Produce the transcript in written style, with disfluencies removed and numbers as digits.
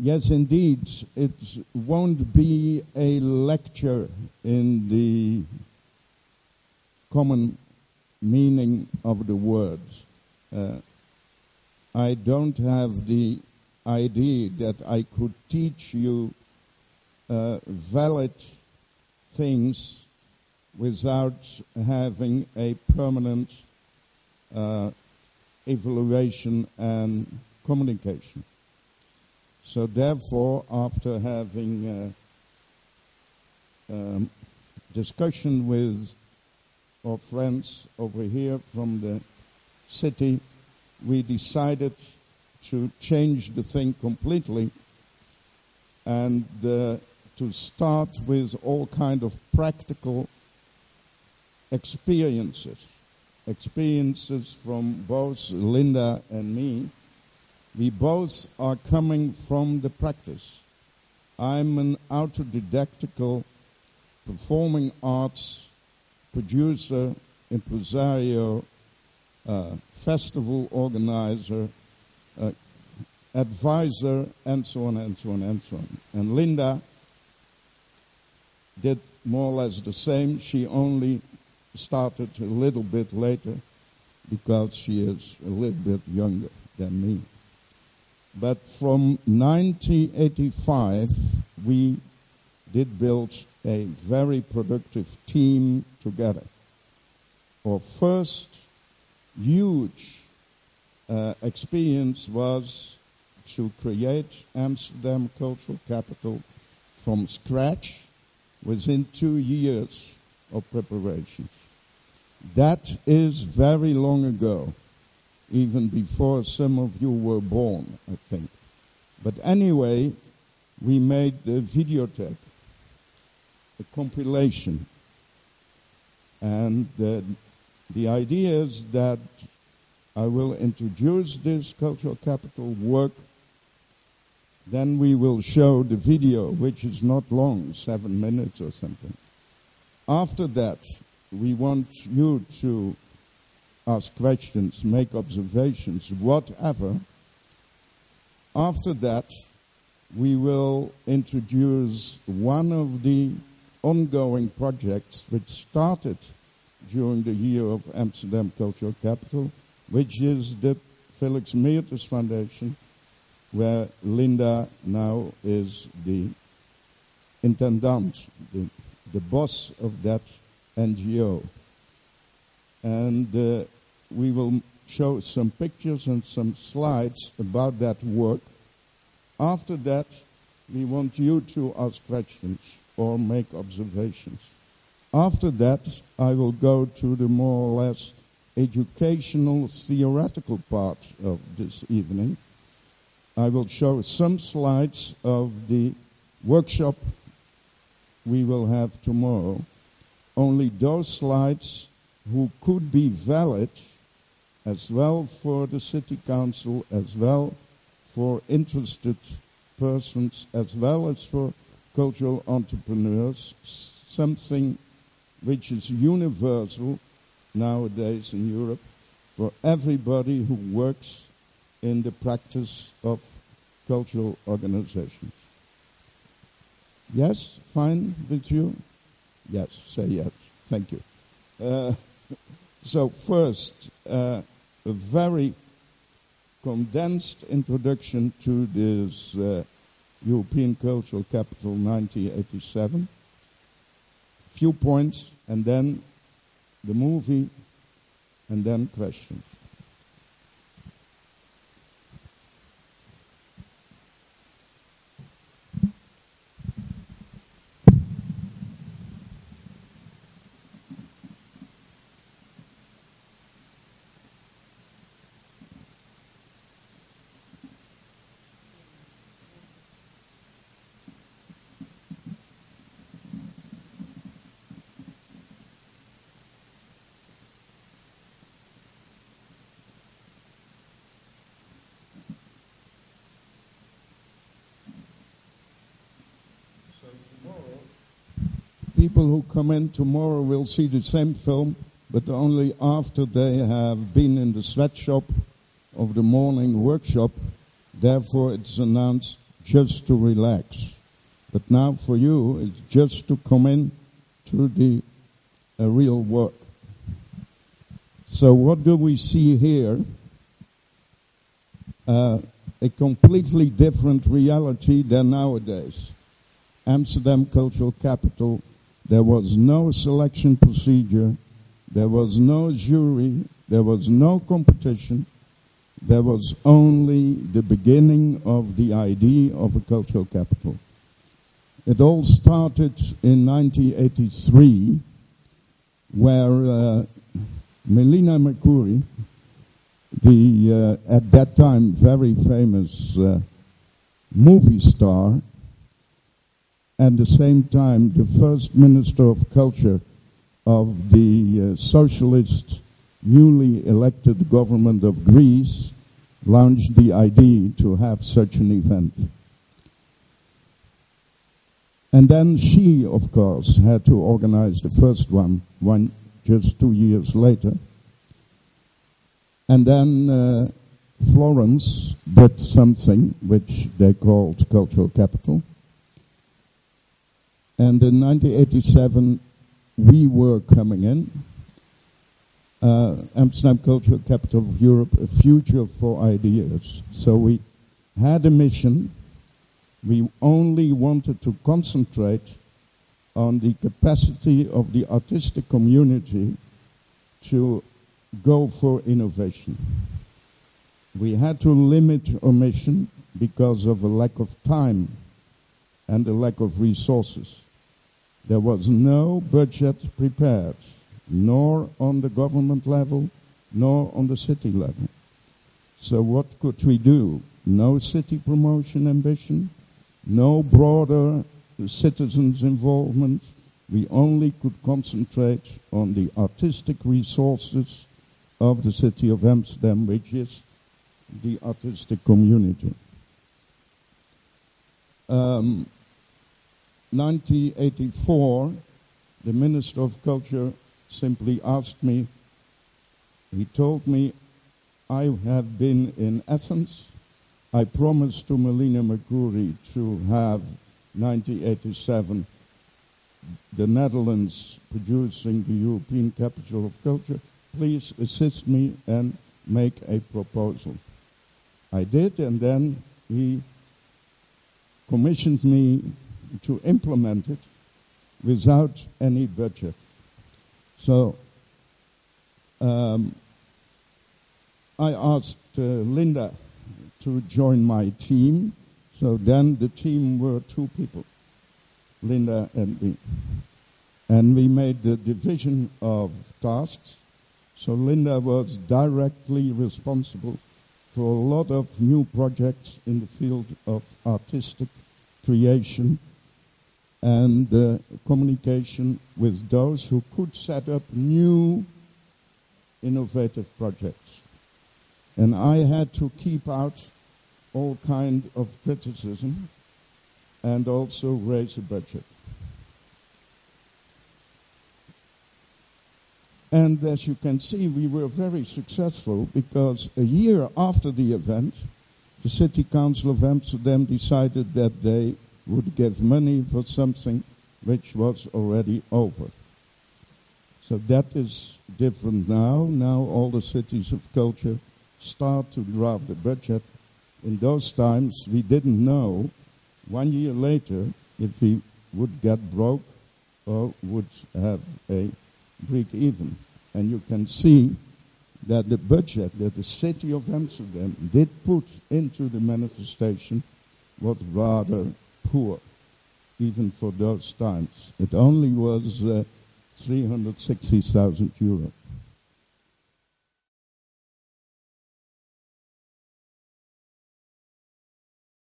Yes, indeed, it won't be a lecture in the common meaning of the words. I don't have the idea that I could teach you valid things without having a permanent evaluation and communication. So therefore, after having discussion with our friends over here from the city, we decided to change the thing completely and to start with all kind of practical experiences from both Linda and me. We both are coming from the practice. I'm an autodidactical performing arts producer, impresario, festival organizer, advisor, and so on, and so on, and so on. And Linda did more or less the same. She only started a little bit later because she is a little bit younger than me. But from 1985, we did build a very productive team together. Our first huge experience was to create Amsterdam Cultural Capital from scratch within 2 years of preparations. That is very long ago, even before some of you were born, I think. But anyway, we made the videotape, a compilation. And the idea is that I will introduce this cultural capital work, then we will show the video, which is not long, 7 minutes or something. After that, we want you to ask questions, make observations, whatever. After that, we will introduce one of the ongoing projects which started during the year of Amsterdam Cultural Capital, which is the Felix Meertens Foundation, where Linda now is the intendant, the boss of that NGO. And we will show some pictures and some slides about that work. After that, we want you to ask questions or make observations. After that, I will go to the more or less educational, theoretical part of this evening. I will show some slides of the workshop we will have tomorrow. Only those slides who could be valid as well for the city council, as well for interested persons, as well as for cultural entrepreneurs, something which is universal nowadays in Europe for everybody who works in the practice of cultural organizations. Yes, fine with you? Yes, say yes. Thank you. So first, a very condensed introduction to this European Cultural Capital 1987. Few points, and then the movie, and then questions. People who come in tomorrow will see the same film, but only after they have been in the sweatshop of the morning workshop. Therefore, it's announced just to relax. But now for you, it's just to come in to the real work. So what do we see here? A completely different reality than nowadays. Amsterdam Cultural Capital, there was no selection procedure, there was no jury, there was no competition, there was only the beginning of the idea of a cultural capital. It all started in 1983, where Melina Mercouri, the at that time very famous movie star, and at the same time the first Minister of Culture of the socialist newly elected government of Greece, launched the idea to have such an event. And then she, of course, had to organize the first one just 2 years later. And then Florence did something which they called Cultural Capital. And in 1987, we were coming in. Amsterdam Cultural Capital of Europe, a future for ideas. So we had a mission. We only wanted to concentrate on the capacity of the artistic community to go for innovation. We had to limit our mission because of a lack of time and a lack of resources. There was no budget prepared, nor on the government level, nor on the city level. So what could we do? No city promotion ambition, no broader citizens' involvement. We only could concentrate on the artistic resources of the city of Amsterdam, which is the artistic community. 1984, the Minister of Culture simply asked me, he told me, I have been in Athens. I promised to Melina Mercouri to have 1987 the Netherlands producing the European Capital of Culture. Please assist me and make a proposal. I did, and then he commissioned me to implement it without any budget. So I asked Linda to join my team. So then the team were 2 people, Linda and me. And we made the division of tasks. So Linda was directly responsible for a lot of new projects in the field of artistic creation and communication with those who could set up new innovative projects. And I had to keep out all kind of criticism and also raise a budget. And as you can see, we were very successful because a year after the event, the City Council of Amsterdam decided that they would give money for something which was already over. So that is different now. Now all the cities of culture start to draft the budget. In those times, we didn't know 1 year later if we would get broke or would have a break even. And you can see that the budget that the city of Amsterdam did put into the manifestation was rather poor, even for those times. It only was 360,000 euros.